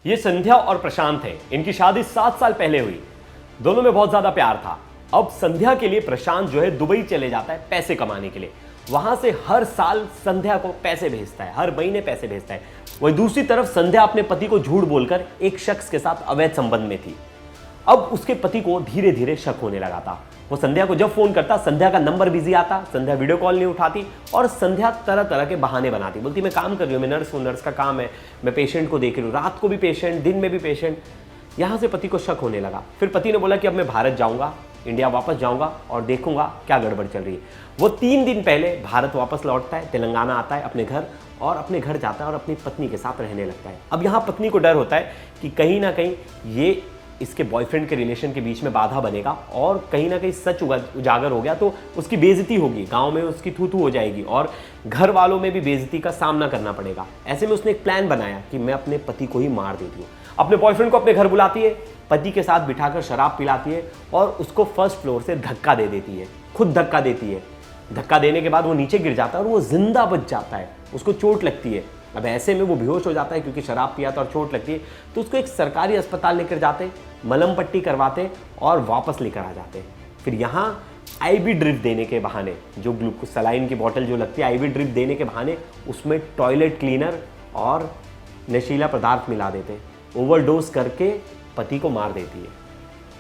ये संध्या और प्रशांत है। इनकी शादी 7 साल पहले हुई। दोनों में बहुत ज्यादा प्यार था। अब संध्या के लिए प्रशांत जो है दुबई चले जाता है पैसे कमाने के लिए। वहां से हर साल संध्या को पैसे भेजता है, हर महीने पैसे भेजता है। वही दूसरी तरफ संध्या अपने पति को झूठ बोलकर एक शख्स के साथ अवैध संबंध में थी। अब उसके पति को धीरे धीरे शक होने लगा था। वो संध्या को जब फोन करता, संध्या का नंबर बिजी आता, संध्या वीडियो कॉल नहीं उठाती और संध्या तरह तरह के बहाने बनाती। बोलती मैं काम कर रही हूँ, मैं नर्स हूँ, नर्स का काम है, मैं पेशेंट को देख रही हूँ, रात को भी पेशेंट, दिन में भी पेशेंट। यहाँ से पति को शक होने लगा। फिर पति ने बोला कि अब मैं भारत जाऊँगा, इंडिया वापस जाऊँगा और देखूंगा क्या गड़बड़ चल रही है। वो 3 दिन पहले भारत वापस लौटता है, तेलंगाना आता है अपने घर और अपने घर जाता है और अपनी पत्नी के साथ रहने लगता है। अब यहाँ पत्नी को डर होता है कि कहीं ना कहीं ये इसके बॉयफ्रेंड के रिलेशन के बीच में बाधा बनेगा और कहीं ना कहीं सच उजागर हो गया तो उसकी बेइज्जती होगी, गांव में उसकी थू थू हो जाएगी और घर वालों में भी बेइज्जती का सामना करना पड़ेगा। ऐसे में उसने एक प्लान बनाया कि मैं अपने पति को ही मार देती हूँ। अपने बॉयफ्रेंड को अपने घर बुलाती है, पति के साथ बिठाकर शराब पिलाती है और उसको फर्स्ट फ्लोर से धक्का दे देती है, खुद धक्का देती है। धक्का देने के बाद वो नीचे गिर जाता है और वो जिंदा बच जाता है, उसको चोट लगती है। अब ऐसे में वो बेहोश हो जाता है क्योंकि शराब पिया था और चोट लगती है। तो उसको एक सरकारी अस्पताल लेकर जाते, मलम पट्टी करवाते और वापस लेकर आ जाते। फिर यहाँ आईवी ड्रिप देने के बहाने, जो ग्लूकोज सलाइन की बोतल जो लगती है, आईवी ड्रिप देने के बहाने उसमें टॉयलेट क्लीनर और नशीला पदार्थ मिला देते। ओवरडोज करके पति को मार देती है।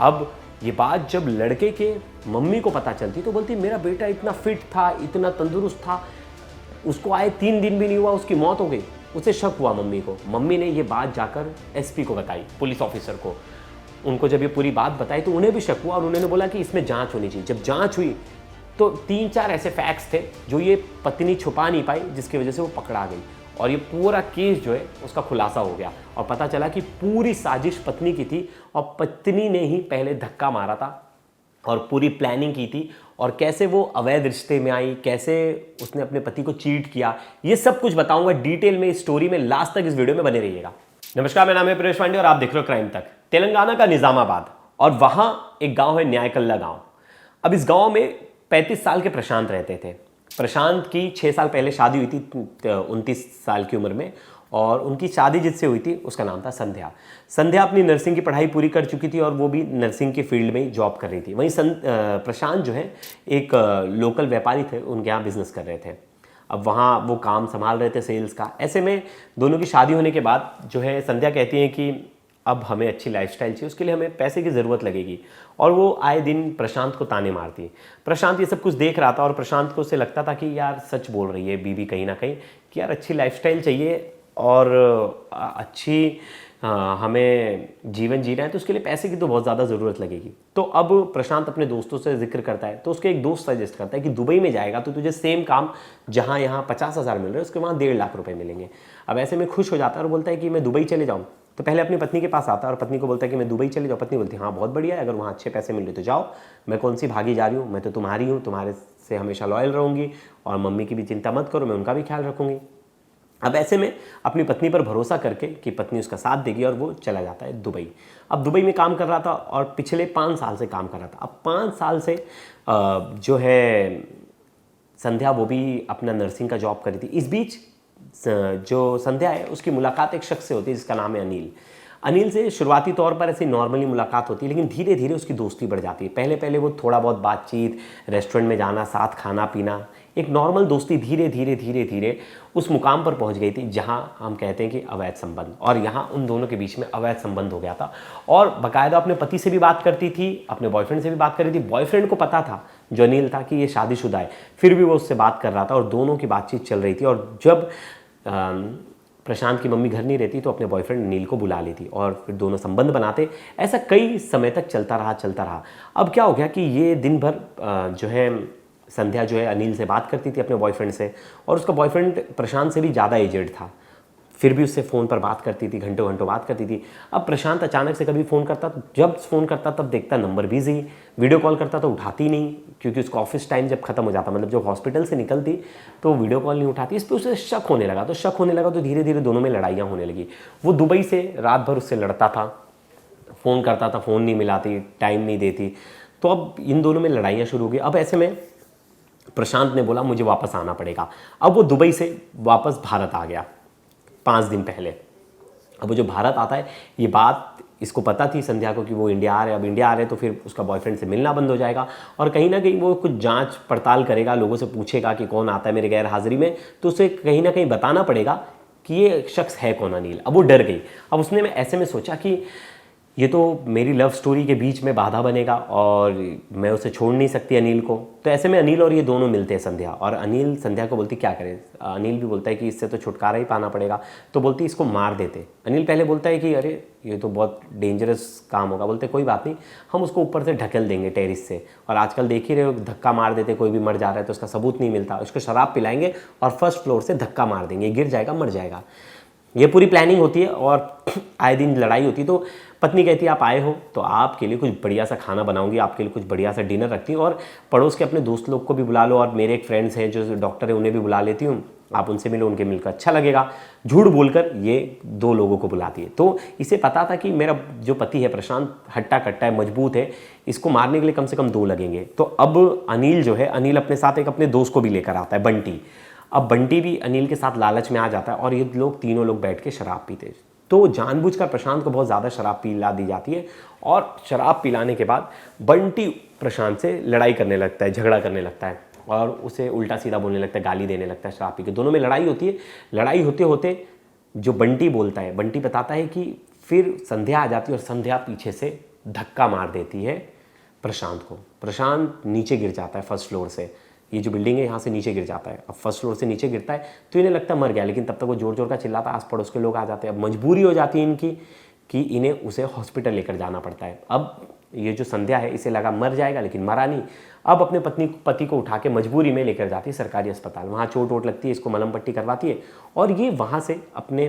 अब ये बात जब लड़के के मम्मी को पता चलती तो बोलती मेरा बेटा इतना फिट था, इतना तंदुरुस्त था, उसको आए 3 दिन भी नहीं हुआ उसकी मौत हो गई। उसे शक हुआ मम्मी को। मम्मी ने ये बात जाकर एसपी को बताई, पुलिस ऑफिसर को। उनको जब ये पूरी बात बताई तो उन्हें भी शक हुआ और उन्होंने बोला कि इसमें जांच होनी चाहिए। जब जांच हुई तो 3-4 ऐसे फैक्ट्स थे जो ये पत्नी छुपा नहीं पाई, जिसकी वजह से वो पकड़ा गई और ये पूरा केस जो है उसका खुलासा हो गया और पता चला कि पूरी साजिश पत्नी की थी और पत्नी ने ही पहले धक्का मारा था और पूरी प्लानिंग की थी और कैसे वो अवैध रिश्ते में आई, कैसे उसने अपने पति को चीट किया, ये सब कुछ बताऊंगा डिटेल में इस स्टोरी में। लास्ट तक इस वीडियो में बने रहिएगा। नमस्कार, मेरा नाम है परेश पांडे और आप देख रहे हो क्राइम तक। तेलंगाना का निजामाबाद और वहां एक गांव है न्यायकल्ला गांव। अब इस गांव में 35 साल के प्रशांत रहते थे। प्रशांत की 6 साल पहले शादी हुई थी 29 साल की उम्र में और उनकी शादी जिससे हुई थी उसका नाम था संध्या। संध्या अपनी नर्सिंग की पढ़ाई पूरी कर चुकी थी और वो भी नर्सिंग के फील्ड में ही जॉब कर रही थी। वहीं प्रशांत जो है एक लोकल व्यापारी थे, उनके यहाँ बिजनेस कर रहे थे। अब वहाँ वो काम संभाल रहे थे सेल्स का। ऐसे में दोनों की शादी होने के बाद जो है संध्या कहती है कि अब हमें अच्छी लाइफस्टाइल चाहिए, उसके लिए हमें पैसे की ज़रूरत लगेगी और वो आए दिन प्रशांत को ताने मारती है। प्रशांत ये सब कुछ देख रहा था और प्रशांत को उससे लगता था कि यार सच बोल रही है बीवी कहीं ना कहीं कि यार अच्छी लाइफस्टाइल चाहिए और अच्छी हमें जीवन जीना है तो उसके लिए पैसे की तो बहुत ज़्यादा ज़रूरत लगेगी। तो अब प्रशांत अपने दोस्तों से जिक्र करता है तो उसके एक दोस्त सजेस्ट करता है कि दुबई में जाएगा तो तुझे सेम काम जहाँ यहाँ 50,000 मिल रहे हैं उसके वहाँ 1.5 लाख रुपए मिलेंगे। अब ऐसे में खुश हो जाता है और बोलता है कि मैं दुबई चले जाऊँ। तो पहले अपनी पत्नी के पास आता है और पत्नी को बोलता है कि मैं दुबई चले जाऊँ। पत्नी बोलती है हाँ बहुत बढ़िया है, अगर वहाँ अच्छे पैसे मिल रहे तो जाओ, मैं कौन सी भागी जा रही हूँ, मैं तो तुम्हारी हूँ, तुम्हारे से हमेशा लॉयल रहूँगी और मम्मी की भी चिंता मत करो, मैं उनका भी ख्याल रखूँगी। अब ऐसे में अपनी पत्नी पर भरोसा करके कि पत्नी उसका साथ देगी और वो चला जाता है दुबई। अब दुबई में काम कर रहा था और पिछले 5 साल से काम कर रहा था। अब 5 साल से जो है संध्या वो भी अपना नर्सिंग का जॉब कर रही थी। इस बीच जो संध्या है उसकी मुलाकात एक शख्स से होती है जिसका नाम है अनिल। अनिल से शुरुआती तौर पर ऐसी नॉर्मली मुलाकात होती है लेकिन धीरे धीरे उसकी दोस्ती बढ़ जाती है। पहले पहले वो थोड़ा बहुत बातचीत, रेस्टोरेंट में जाना, साथ खाना पीना, एक नॉर्मल दोस्ती धीरे धीरे धीरे धीरे उस मुकाम पर पहुंच गई थी जहां हम कहते हैं कि अवैध संबंध। और यहाँ उन दोनों के बीच में अवैध संबंध हो गया था और बाकायदा अपने पति से भी बात करती थी, अपने बॉयफ्रेंड से भी बात कर रही थी। बॉयफ्रेंड को पता था जो अनिल था कि ये शादीशुदा है, फिर भी वो उससे बात कर रहा था और दोनों की बातचीत चल रही थी। और जब प्रशांत की मम्मी घर नहीं रहती तो अपने बॉयफ्रेंड अनिल को बुला लेती और फिर दोनों संबंध बनाते। ऐसा कई समय तक चलता रहा। अब क्या हो गया कि ये दिन भर जो है संध्या जो है अनिल से बात करती थी अपने बॉयफ्रेंड से और उसका बॉयफ्रेंड प्रशांत से भी ज़्यादा एजेड था, फिर भी उससे फ़ोन पर बात करती थी, घंटों घंटों बात करती थी। अब प्रशांत अचानक से कभी फ़ोन करता, जब फ़ोन करता तब देखता नंबर बिजी, वीडियो कॉल करता तो उठाती नहीं क्योंकि उसका ऑफिस टाइम जब खत्म हो जाता, मतलब जब हॉस्पिटल से निकलती तो वीडियो कॉल नहीं उठाती। इस पर उसे शक होने लगा तो धीरे धीरे दोनों में लड़ाइयाँ होने लगी। वो दुबई से रात भर उससे लड़ता था, फ़ोन करता था, फ़ोन नहीं मिलाती, टाइम नहीं देती। तो अब इन दोनों में लड़ाइयाँ शुरू हो गई। अब ऐसे में प्रशांत ने बोला मुझे वापस आना पड़ेगा। अब वो दुबई से वापस भारत आ गया 5 दिन पहले अब वो जो भारत आता है, ये बात इसको पता थी संध्या को कि वो इंडिया आ रहे हैं। अब इंडिया आ रहे हैं तो फिर उसका बॉयफ्रेंड से मिलना बंद हो जाएगा और कहीं ना कहीं वो कुछ जांच पड़ताल करेगा, लोगों से पूछेगा कि कौन आता है मेरे गैर हाजिरी में, तो उसे कहीं ना कहीं बताना पड़ेगा कि ये शख्स है कौन अनिल। अब वो डर गई। अब उसने ऐसे में सोचा कि ये तो मेरी लव स्टोरी के बीच में बाधा बनेगा और मैं उसे छोड़ नहीं सकती अनिल को। तो ऐसे में अनिल और ये दोनों मिलते हैं संध्या, और अनिल संध्या को बोलती क्या करे। अनिल भी बोलता है कि इससे तो छुटकारा ही पाना पड़ेगा, तो बोलती इसको मार देते। अनिल पहले बोलता है कि अरे ये तो बहुत डेंजरस काम होगा। बोलते कोई बात नहीं, हम उसको ऊपर से ढकेल देंगे टेरिस से, और आजकल देख ही रहे हो धक्का मार देते, कोई भी मर जा रहा है तो उसका सबूत नहीं मिलता, उसको शराब पिलाएंगे और फर्स्ट फ्लोर से धक्का मार देंगे, गिर जाएगा मर जाएगा। ये पूरी प्लानिंग होती है और आए दिन लड़ाई होती है। तो पत्नी कहती है आप आए हो तो आपके लिए कुछ बढ़िया सा खाना बनाऊंगी, आपके लिए कुछ बढ़िया सा डिनर रखती हूँ, और पड़ोस के अपने दोस्त लोग को भी बुला लो, और मेरे एक फ्रेंड्स हैं जो डॉक्टर है उन्हें भी बुला लेती हूँ, आप उनसे मिलो, उनके मिलकर अच्छा लगेगा। झूठ बोलकर ये 2 लोगों को बुलाती है। तो इसे पता था कि मेरा जो पति है प्रशांत हट्टा कट्टा है, मजबूत है, इसको मारने के लिए कम से कम 2 लगेंगे। तो अब अनिल जो है, अनिल अपने साथ एक अपने दोस्त को भी लेकर आता है, बंटी। अब बंटी भी अनिल के साथ लालच में आ जाता है और ये लोग तीनों लोग बैठ के शराब पीते हैं। तो जानबूझकर प्रशांत को बहुत ज़्यादा शराब पिला दी जाती है, और शराब पिलाने के बाद बंटी प्रशांत से लड़ाई करने लगता है, झगड़ा करने लगता है, और उसे उल्टा सीधा बोलने लगता है, गाली देने लगता है शराब पी के। दोनों में लड़ाई होती है। लड़ाई होते होते जो बंटी बोलता है, बंटी बताता है कि फिर संध्या आ जाती है और संध्या पीछे से धक्का मार देती है प्रशांत को। प्रशांत नीचे गिर जाता है फर्स्ट फ्लोर से, ये जो बिल्डिंग है यहाँ से नीचे गिर जाता है। अब फर्स्ट फ्लोर से नीचे गिरता है तो इन्हें लगता है मर गया, लेकिन तब तक वो जोर जोर का चिल्लाता है, आस पड़ोस के लोग आ जाते हैं। अब मजबूरी हो जाती है इनकी कि इन्हें उसे हॉस्पिटल लेकर जाना पड़ता है। अब ये जो संध्या है इसे लगा मर जाएगा, लेकिन मरा नहीं। अब अपने पति को उठा के मजबूरी में लेकर जाती है सरकारी अस्पताल। वहाँ चोट वोट लगती है, इसको मलम पट्टी करवाती है, और ये वहाँ से अपने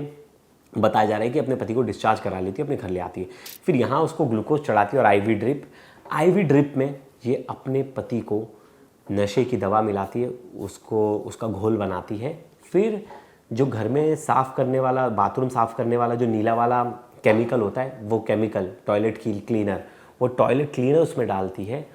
बताया जा रहा है कि अपने पति को डिस्चार्ज करा लेती है, अपने घर ले आती है। फिर यहाँ उसको ग्लूकोज चढ़ाती है और आईवी ड्रिप में ये अपने पति को नशे की दवा मिलाती है, उसका घोल बनाती है। फिर जो घर में साफ़ करने वाला, बाथरूम साफ़ करने वाला जो नीला वाला केमिकल होता है, वो केमिकल टॉयलेट क्लीनर, वो टॉयलेट क्लीनर उसमें डालती है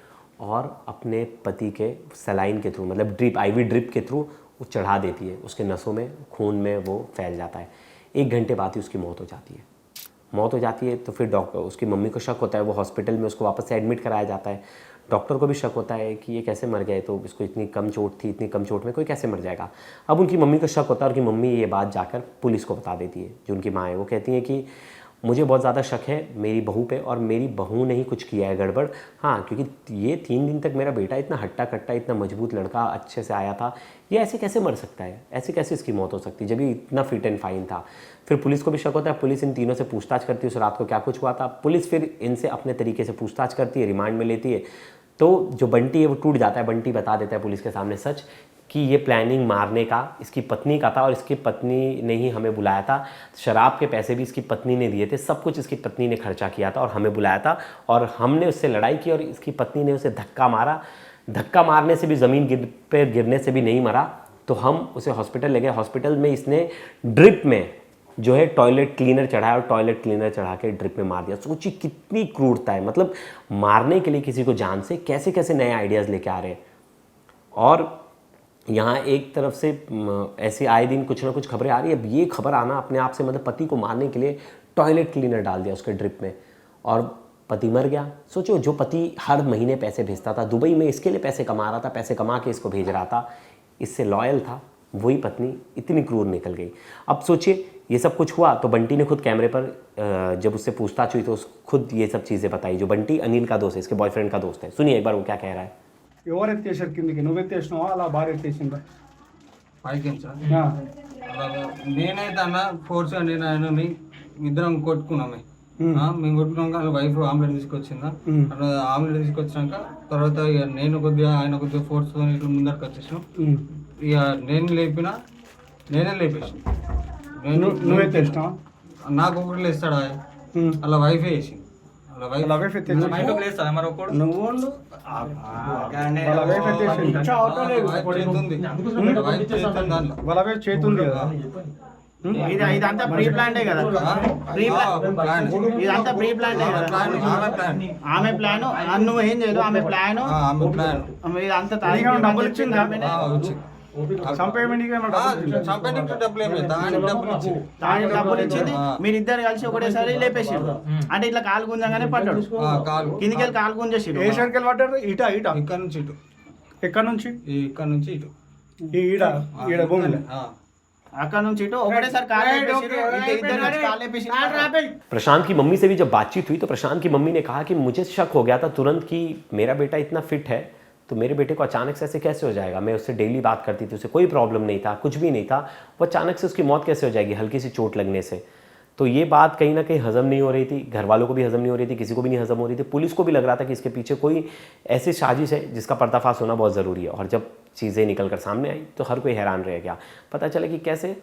और अपने पति के सलाइन के थ्रू, मतलब आईवी ड्रिप के थ्रू वो चढ़ा देती है उसके नसों में, खून में वो फैल जाता है। 1 घंटे बाद ही उसकी मौत हो जाती है। तो फिर डॉक्टर, उसकी मम्मी को शक होता है, वो हॉस्पिटल में उसको वापस से एडमिट कराया जाता है। डॉक्टर को भी शक होता है कि ये कैसे मर गए, तो इसको इतनी कम चोट में कोई कैसे मर जाएगा। अब उनकी मम्मी को शक होता है और उनकी मम्मी ये बात जाकर पुलिस को बता देती है। जो उनकी माँ है वो कहती है कि मुझे बहुत ज़्यादा शक है मेरी बहू पे, और मेरी बहू ने ही कुछ किया है गड़बड़। हाँ, क्योंकि ये 3 दिन तक मेरा बेटा इतना हट्टा कट्टा, इतना मजबूत लड़का अच्छे से आया था, ये ऐसे कैसे मर सकता है, ऐसे कैसे इसकी मौत हो सकती है जब ये इतना फिट एंड फाइन था। फिर पुलिस को भी शक होता है। पुलिस इन तीनों से पूछताछ करती है उस रात को क्या कुछ हुआ था। पुलिस फिर इनसे अपने तरीके से पूछताछ करती है, रिमांड में लेती है। तो जो बंटी है वो टूट जाता है। बंटी बता देता है पुलिस के सामने सच कि ये प्लानिंग मारने का इसकी पत्नी का था, और इसकी पत्नी ने ही हमें बुलाया था। शराब के पैसे भी इसकी पत्नी ने दिए थे, सब कुछ इसकी पत्नी ने खर्चा किया था और हमें बुलाया था, और हमने उससे लड़ाई की और इसकी पत्नी ने उसे धक्का मारा। धक्का मारने से भी, ज़मीन पर गिरने से भी नहीं मरा, तो हम उसे हॉस्पिटल ले गए। हॉस्पिटल में इसने ड्रिप में जो है टॉयलेट क्लीनर चढ़ाया और टॉयलेट क्लीनर चढ़ा के ड्रिप में मार दिया। सोचिए कितनी क्रूरता है, मतलब मारने के लिए किसी को जान से कैसे कैसे नए आइडियाज़ लेके आ रहे हैं। और यहाँ एक तरफ से ऐसे आए दिन कुछ ना कुछ खबरें आ रही है। अब ये खबर आना अपने आप से, मतलब पति को मारने के लिए टॉयलेट क्लीनर डाल दिया उसके ड्रिप में और पति मर गया। सोचो, जो पति हर महीने पैसे भेजता था, दुबई में इसके लिए पैसे कमा रहा था, पैसे कमा के इसको भेज रहा था, इससे लॉयल था, वही पत्नी इतनी क्रूर निकल गई। अब सोचिए ये सब कुछ हुआ तो बंटी ने खुद कैमरे पर जब उससे पूछताछ हुई तो खुद ये सब चीज़ें बताई। जो बंटी अनिल का दोस्त है, इसके बॉयफ्रेंड का दोस्त है, सुनिए एक बार वो क्या कह रहा है। ఎవరు ఎత్తేసారు కిందికి? నువ్వు ఎత్తేసినావా అలా భార్య ఎత్తేసిందా? పైకి సార్ అలాగా నేనైతే అన్న ఫోర్స్గా నేను ఆయనని ఇద్దరం కొట్టుకున్నామే. మేము కొట్టుకున్నాక వాళ్ళ వైఫ్ ఆమ్లెట్ తీసుకొచ్చిందా, అట్లా ఆమ్లెట్ తీసుకొచ్చినాక తర్వాత ఇక నేను కొద్దిగా ఆయన కొద్దిగా ఫోర్స్తో ఇట్లా ముందరికి వచ్చేసాం. ఇక నేనే లేపేసాను. నువ్వు ఎత్తేసినావా? నాకు ఒకటి లేస్తాడా అలా వైఫే వేసింది. చేతుంది కదా. ఇదంతా ప్రీ ప్లాన్డే కదా, ఇదంతా ప్రీ ప్లాన్డే కదా. ఆమె ప్లాన్ నువ్వు ఏం చేయదు, ఆమె ప్లాన్ ఇదంతా డబ్బులు ఇచ్చిందా? చంపేయమని చంపడానికి డబ్బులు ఏం లేదు, దానికి డబ్బులు ఇచ్చింది. తాను డబ్బులు ఇచ్చింది, మీరిద్దరు కలిసి ఒకటేసారి లేపేసారు. అంటే ఇట్లా కాలు గుంజంగానే పడ్డాడు, కాలు కిందికి వెళ్ళి కాలు గుంజేసి ఏ సైడ్కి వెళ్ళి పడ్డారు? ఇట ఇక్కడ నుంచి ఇటు, ఎక్కడ నుంచి? ఇక్కడ నుంచి ఇటు, ఈడ ఈడ భూమిలో. అక్కడ నుంచి ఇటు ఒకటేసారి కాలు లేపేసిర్రు, ఇద్దరు వచ్చి కాలు లేపేసిర్రు. प्रशांत की मम्मी से भी जब बातचीत हुई तो प्रशांत की मम्मी ने कहा कि मुझे शक हो गया था तुरंत कि मेरा बेटा इतना फिट है तो मेरे बेटे को अचानक से ऐसे कैसे हो जाएगा। मैं उससे डेली बात करती थी, उसे कोई प्रॉब्लम नहीं था, कुछ भी नहीं था, वो अचानक से उसकी मौत कैसे हो जाएगी हल्की सी चोट लगने से। तो ये बात कहीं ना कहीं हजम नहीं हो रही थी, घर वालों को भी हजम नहीं हो रही थी, किसी को भी नहीं हजम हो रही थी। पुलिस को भी लग रहा था कि इसके पीछे कोई ऐसी साजिश है जिसका पर्दाफाश होना बहुत ज़रूरी है। और जब चीज़ें निकल कर सामने आई तो हर कोई हैरान रह गया। पता चला कि कैसे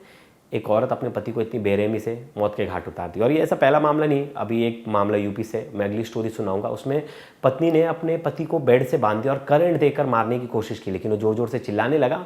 एक औरत अपने पति को इतनी बेरहमी से मौत के घाट उतार दी। और ये ऐसा पहला मामला नहीं, अभी एक मामला यूपी से मैं अगली स्टोरी सुनाऊंगा। उसमें पत्नी ने अपने पति को बेड से बांध दिया और करंट देकर मारने की कोशिश की, लेकिन वो ज़ोर ज़ोर से चिल्लाने लगा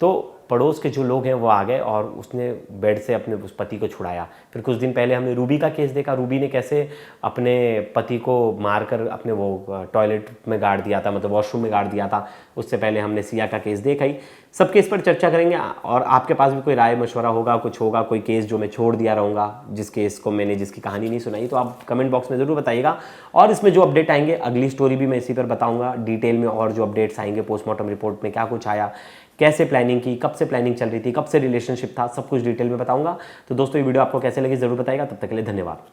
तो पड़ोस के जो लोग हैं वो आ गए और उसने बेड से अपने उस पति को छुड़ाया। फिर कुछ दिन पहले हमने रूबी का केस देखा, रूबी ने कैसे अपने पति को मारकर अपने वो टॉयलेट में गाड़ दिया था, मतलब वॉशरूम में गाड़ दिया था। उससे पहले हमने सिया का केस देखा ही। सब केस पर चर्चा करेंगे और आपके पास भी कोई राय मशवरा होगा, कुछ होगा, कोई केस जो मैं छोड़ दिया रहूँगा, जिस केस को मैंने जिसकी कहानी नहीं सुनाई, तो आप कमेंट बॉक्स में ज़रूर बताइएगा। और इसमें जो अपडेट आएंगे अगली स्टोरी भी मैं इसी पर बताऊँगा डिटेल में, और जो अपडेट्स आएंगे पोस्टमार्टम रिपोर्ट में क्या कुछ आया, कैसे प्लानिंग की, कब से प्लानिंग चल रही थी, कब से रिलेशनशिप था, सब कुछ डिटेल में बताऊंगा। तो दोस्तों ये वीडियो आपको कैसे लगी ज़रूर बताइएगा। तब तक के लिए धन्यवाद।